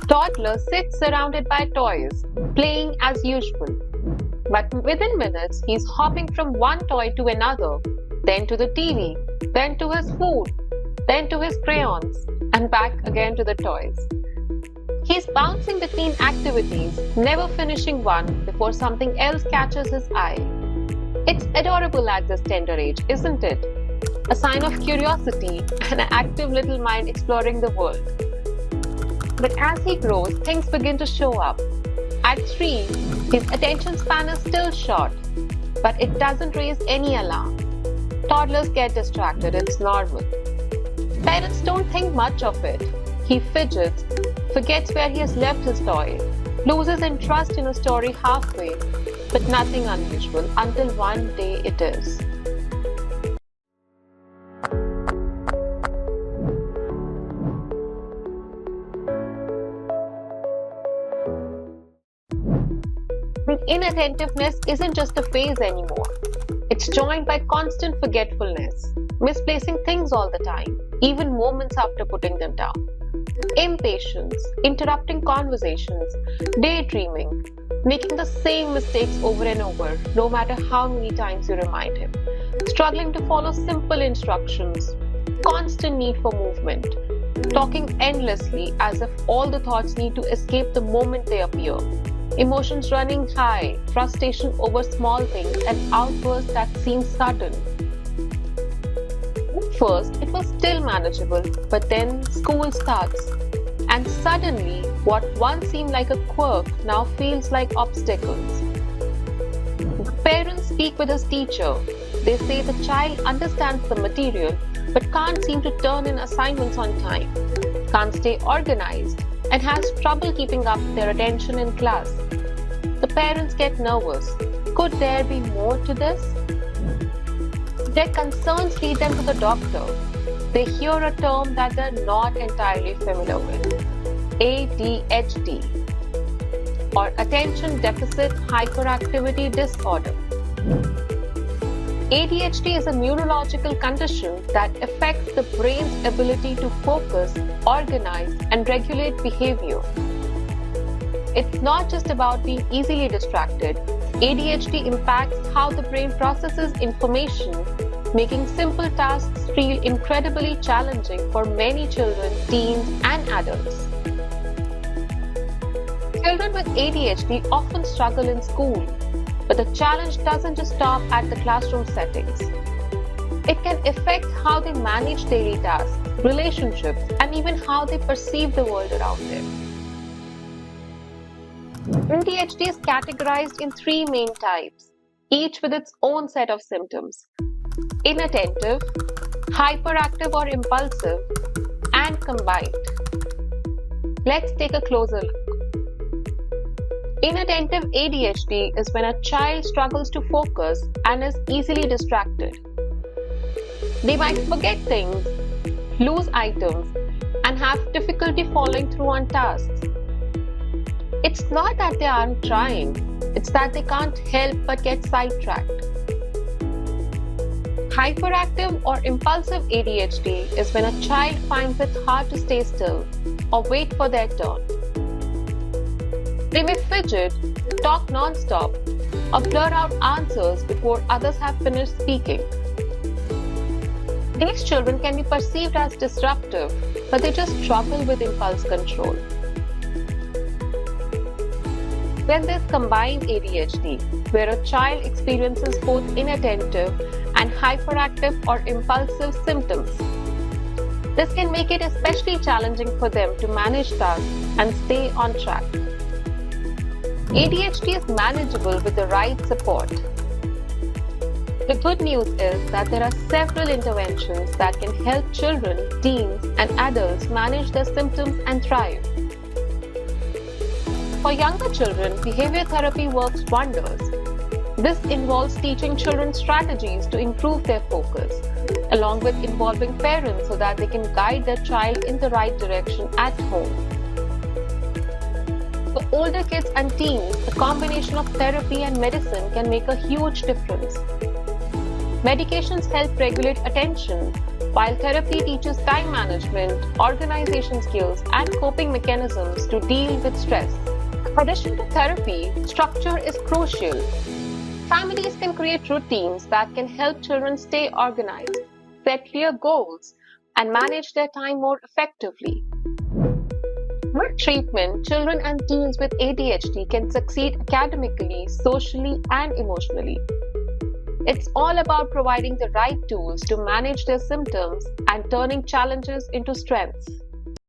Toddler sits surrounded by toys, playing as usual. But within minutes, he's hopping from one toy to another, then to the TV, then to his food, then to his crayons, and back again to the toys. He's bouncing between activities, never finishing one before something else catches his eye. It's adorable at this tender age, isn't it? A sign of curiosity and an active little mind exploring the world. But as he grows, things begin to show up. At 3, his attention span is still short, but it doesn't raise any alarm. Toddlers get distracted, it's normal. Parents don't think much of it. He fidgets, forgets where he has left his toy, loses interest in a story halfway, but nothing unusual until one day it is. The inattentiveness isn't just a phase anymore. It's joined by constant forgetfulness, misplacing things all the time, even moments after putting them down. Impatience, interrupting conversations, daydreaming, making the same mistakes over and over, no matter how many times you remind him. Struggling to follow simple instructions, constant need for movement, talking endlessly as if all the thoughts need to escape the moment they appear. Emotions running high, frustration over small things, and outbursts that seem sudden. At first, it was still manageable, but then school starts. And suddenly, what once seemed like a quirk now feels like obstacles. The parents speak with his teacher. They say the child understands the material, but can't seem to turn in assignments on time, can't stay organized, and has trouble keeping up their attention in class. The parents get nervous. Could there be more to this? Their concerns lead them to the doctor. They hear a term that they're not entirely familiar with, ADHD, or Attention Deficit Hyperactivity Disorder. ADHD is a neurological condition that affects the brain's ability to focus, organize, and regulate behavior. It's not just about being easily distracted. ADHD impacts how the brain processes information, making simple tasks feel incredibly challenging for many children, teens, and adults. Children with ADHD often struggle in school, but the challenge doesn't just stop at the classroom settings. It can affect how they manage daily tasks, relationships, and even how they perceive the world around them. ADHD is categorized in 3 main types, each with its own set of symptoms: inattentive, hyperactive or impulsive, and combined. Let's take a closer look. Inattentive ADHD is when a child struggles to focus and is easily distracted. They might forget things, lose items, and have difficulty following through on tasks. It's not that they aren't trying, it's that they can't help but get sidetracked. Hyperactive or impulsive ADHD is when a child finds it hard to stay still or wait for their turn. They may fidget, talk non-stop, or blur out answers before others have finished speaking. These children can be perceived as disruptive, but they just struggle with impulse control. Then there's combined ADHD, where a child experiences both inattentive and hyperactive or impulsive symptoms. This can make it especially challenging for them to manage tasks and stay on track. ADHD is manageable with the right support. The good news is that there are several interventions that can help children, teens, and adults manage their symptoms and thrive. For younger children, behavior therapy works wonders. This involves teaching children strategies to improve their focus, along with involving parents so that they can guide their child in the right direction at home. For older kids and teens, the combination of therapy and medicine can make a huge difference. Medications help regulate attention, while therapy teaches time management, organization skills, and coping mechanisms to deal with stress. In addition to therapy, structure is crucial. Families can create routines that can help children stay organized, set clear goals, and manage their time more effectively. With treatment, children and teens with ADHD can succeed academically, socially, and emotionally. It's all about providing the right tools to manage their symptoms and turning challenges into strengths.